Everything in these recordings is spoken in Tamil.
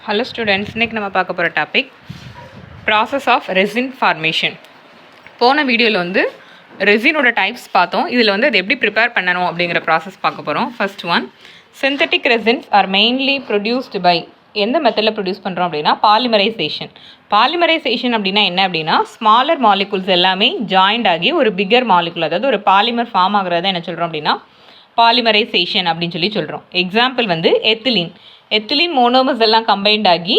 Hello students, இன்னைக்கு நம்ம பார்க்க போகிற topic process of resin formation. போன வீடியோவில் வந்து ரெசினோட டைப்ஸ் பார்த்தோம். இதில் வந்து அது எப்படி ப்ரிப்பேர் பண்ணணும் அப்படிங்கிற ப்ராசஸ் பார்க்க போகிறோம். First one, synthetic resins are mainly produced by, எந்த மெத்தடில் ப்ரொடியூஸ் பண்ணுறோம் அப்படின்னா பாலிமரைசேஷன். பாலிமரைசேஷன் அப்படின்னா என்ன அப்படின்னா ஸ்மாலர் மாலிகுல்ஸ் எல்லாமே ஜாயிண்ட் ஆகி ஒரு பிகர் மாலிகுல், அதாவது ஒரு பாலிமர் ஃபார்ம் ஆகிறத என்ன சொல்கிறோம் அப்படின்னா பாலிமரைசேஷன் அப்படின்னு சொல்கிறோம். எக்ஸாம்பிள் வந்து எத்திலீன் மோனோமர்ஸ் எல்லாம் கம்பைன்ட் ஆகி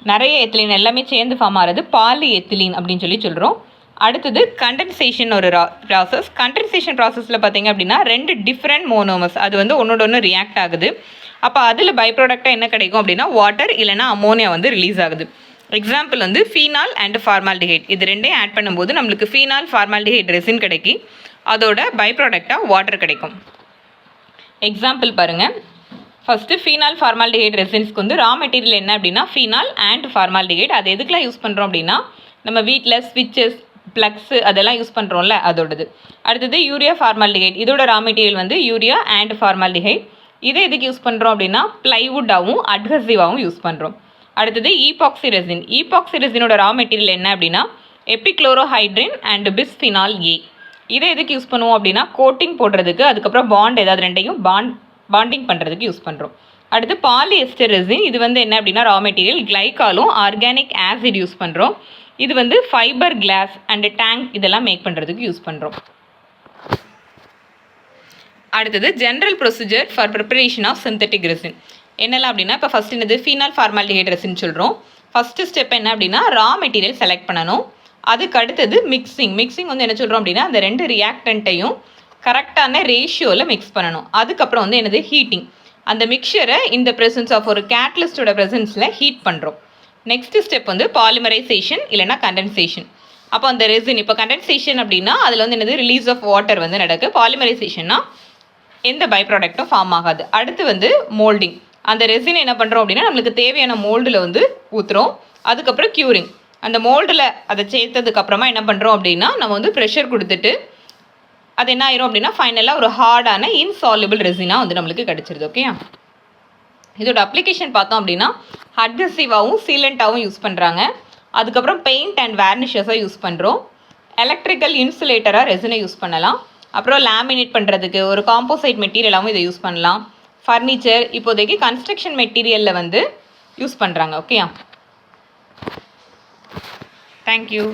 நிறைய எத்திலீன் எல்லாமே சேர்ந்து ஃபார்ம் ஆகிறது பாலி எத்திலீன் அப்படின்னு சொல்கிறோம். அடுத்தது கண்டென்சேஷன் ஒரு ப்ராசஸ். கண்டென்சேஷன் ப்ராசஸில் பார்த்தீங்க அப்படின்னா ரெண்டு டிஃப்ரெண்ட் மோனோமர்ஸ் அது வந்து ஒன்றோட ஒன்று ரியாக்ட் ஆகுது. அப்போ அதில் பை ப்ராடக்டாக என்ன கிடைக்கும் அப்படின்னா வாட்டர் இல்லைனா அமோனியா வந்து ரிலீஸ் ஆகுது. எக்ஸாம்பிள் வந்து ஃபீனால் அண்ட் ஃபார்மால்டிஹைட், இது ரெண்டையும் ஆட் பண்ணும்போது நம்மளுக்கு ஃபீனால் ஃபார்மால்டிஹைட் ரெசின் கிடைக்கி அதோட பை ப்ராடக்டாக வாட்டர் கிடைக்கும். எக்ஸாம்பிள் பாருங்கள். ஃபஸ்ட்டு ஃபீனால் ஃபார்மால்டிஹைட் ரெசின்ஸ்க்கு வந்து ரா மெட்டீரியல் என்ன அப்படின்னா ஃபீனால் அண்ட் ஃபார்மால்டிஹைட். அது எதுக்கெலாம் யூஸ் பண்ணுறோம் அப்படின்னா நம்ம வீட்டில் ஸ்விட்சஸ், ப்ளக்ஸு அதெல்லாம் யூஸ் பண்ணுறோம்ல அதோடது. அடுத்தது யூரியா ஃபார்மால்டிஹைட், இதோட ரா மெட்டீரியல் வந்து யூரியா அண்ட் ஃபார்மால்டிஹைட். இதை எதுக்கு யூஸ் பண்ணுறோம் அப்படின்னா ப்ளைவுட்டாகவும் அட்ஹசிவாகவும் யூஸ் பண்ணுறோம். அடுத்தது ஈபாக்சி ரெசின். ஈபாக்சி ரெசினோட ரா மெட்டீரியல் என்ன அப்படின்னா எபிக்ளோரோஹைட்ரின் அண்ட் பிஸ்ஃபினால் ஏ. இதை எதுக்கு யூஸ் பண்ணுவோம் அப்படின்னா கோட்டிங் போடுறதுக்கு, அதுக்கப்புறம் பாண்ட் ஏதாவது ரெண்டையும் பாண்டிங் பண்ணுறதுக்கு யூஸ் பண்ணுறோம். அடுத்து பாலிஎஸ்டர் ரெசின், இது வந்து என்ன அப்படின்னா ரா மெட்டீரியல் கிளைக்காலும் ஆர்கானிக் ஆசிட் யூஸ் பண்ணுறோம். இது வந்து ஃபைபர் கிளாஸ் அண்ட் டேங்க் இதெல்லாம் மேக் பண்ணுறதுக்கு யூஸ் பண்ணுறோம். அடுத்தது general procedure for preparation of synthetic resin என்னெல்லாம் அப்படின்னா இப்போ ஃபஸ்ட் என்னது ஃபீனால் ஃபார்மால்டிஹைட் ரெசின் சொல்கிறோம். ஃபஸ்ட்டு ஸ்டெப் என்ன அப்படின்னா ரா மெட்டீரியல் செலக்ட் பண்ணணும். அதுக்கு அடுத்தது மிக்சிங் வந்து என்ன சொல்கிறோம் அப்படின்னா அந்த ரெண்டு ரியாக்டண்ட்டையும் கரெக்டான ரேஷியோவில் மிக்ஸ் பண்ணணும். அதுக்கப்புறம் வந்து என்னது ஹீட்டிங், அந்த மிக்சரை இந்த ப்ரெசன்ஸ் ஆஃப் ஒரு கேட்டலிஸ்டோட ப்ரெசன்ஸில் ஹீட் பண்ணுறோம். நெக்ஸ்ட் ஸ்டெப் வந்து பாலிமரைசேஷன் இல்லைனா கண்டென்சேஷன். அப்போ அந்த ரெசின் இப்போ கண்டென்சேஷன் அப்படின்னா அதில் வந்து என்னது ரிலீஸ் ஆஃப் வாட்டர் வந்து நடக்கு. பாலிமரைசேஷன்னா எந்த பை ப்ராடக்டும் ஃபார்ம் ஆகாது. அடுத்து வந்து மோல்டிங், அந்த ரெசின் என்ன பண்ணுறோம் அப்படின்னா நம்மளுக்கு தேவையான மோல்டில் வந்து ஊற்றுறோம். அதுக்கப்புறம் க்யூரிங், அந்த மோல்டில் அதை சேர்த்ததுக்கப்புறமா என்ன பண்ணுறோம் அப்படின்னா நம்ம வந்து ப்ரெஷர் கொடுத்துட்டு அது என்ன ஆயிரும் அப்படின்னா ஃபைனலாக ஒரு ஹார்டான இன்சால்யூபிள் ரெசினாக வந்து நம்மளுக்கு கிடச்சிருது. ஓகே, இதோட அப்ளிகேஷன் பார்த்தோம் அப்படின்னா அட்ஹசிவாகவும் சீலண்ட்டாகவும் யூஸ் பண்ணுறாங்க. அதுக்கப்புறம் பெயிண்ட் அண்ட் வேர்னிஷஸாக யூஸ் பண்ணுறோம். எலக்ட்ரிக்கல் இன்சுலேட்டராக ரெசினை யூஸ் பண்ணலாம். அப்புறம் லேமினேட் பண்ணுறதுக்கு ஒரு காம்போசைட் மெட்டீரியலாகவும் இதை யூஸ் பண்ணலாம். ஃபர்னிச்சர், இப்போதைக்கு கன்ஸ்ட்ரக்ஷன் மெட்டீரியலில் வந்து யூஸ் பண்ணுறாங்க. Okay, thank you.